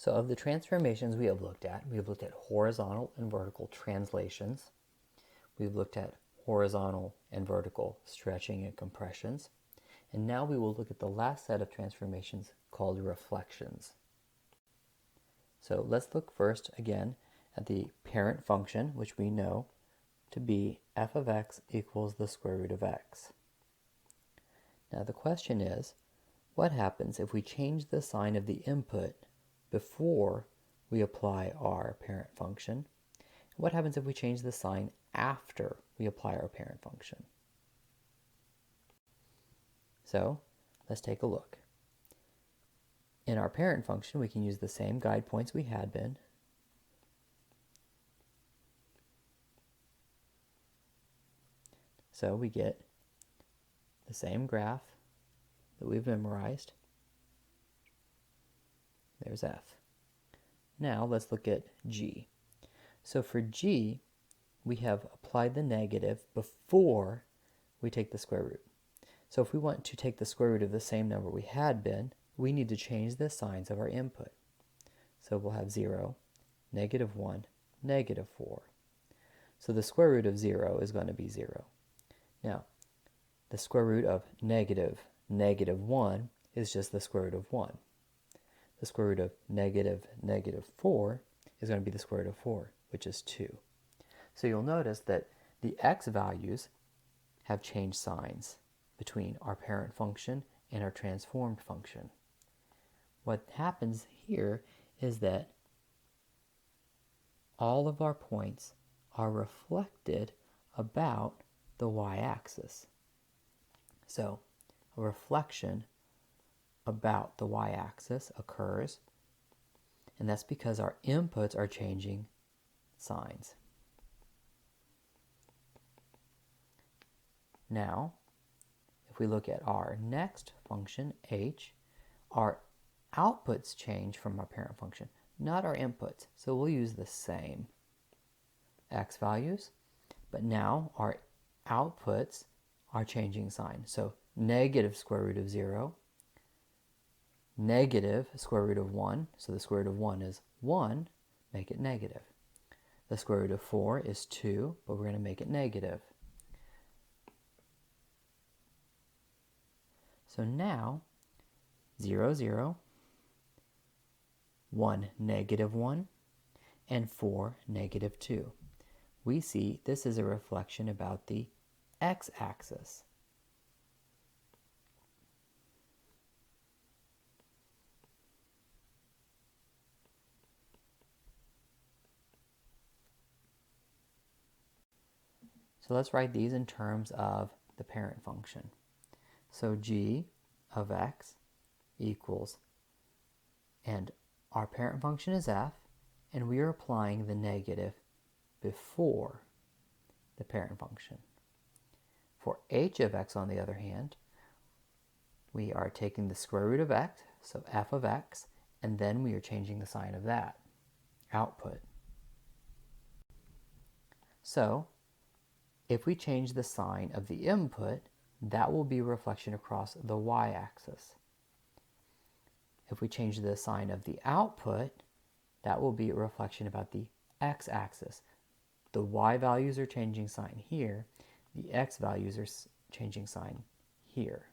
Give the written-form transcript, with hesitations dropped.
So of the transformations we have looked at horizontal and vertical translations. We've looked at horizontal and vertical stretching and compressions. And now we will look at the last set of transformations called reflections. So let's look first again at the parent function, which we know to be f of x equals the square root of x. Now the question is, what happens if we change the sign of the input before we apply our parent function? What happens if we change the sign after we apply our parent function? So let's take a look. In our parent function, we can use the same guide points we had been. So we get the same graph that we've memorized. There's f. Now let's look at g. So for g, we have applied the negative before we take the square root. So if we want to take the square root of the same number we had been, we need to change the signs of our input. So we'll have 0, -1, -4. So the square root of 0 is going to be 0. Now, the square root of -1 is just the square root of 1. The square root of -4 is going to be the square root of 4, which is 2. So you'll notice that the x values have changed signs between our parent function and our transformed function. What happens here is that all of our points are reflected about the y-axis. So a reflection about the y-axis occurs, and that's because our inputs are changing signs. Now, if we look at our next function, h, our outputs change from our parent function, not our inputs. So we'll use the same x values, but now our outputs are changing sign. So negative square root of 0, negative square root of 1, so the square root of 1 is 1, make it negative. The square root of 4 is 2, but we're going to make it negative. So now, 0, 0, 1, -1, and 4, -2. We see this is a reflection about the x-axis. So let's write these in terms of the parent function. So g of x equals, and our parent function is f, and we are applying the negative before the parent function. For h of x, on the other hand, we are taking the square root of x, so f of x, and then we are changing the sign of that, output. So if we change the sign of the input, that will be a reflection across the y-axis. If we change the sign of the output, that will be a reflection about the x-axis. The y values are changing sign here, the x values are changing sign here.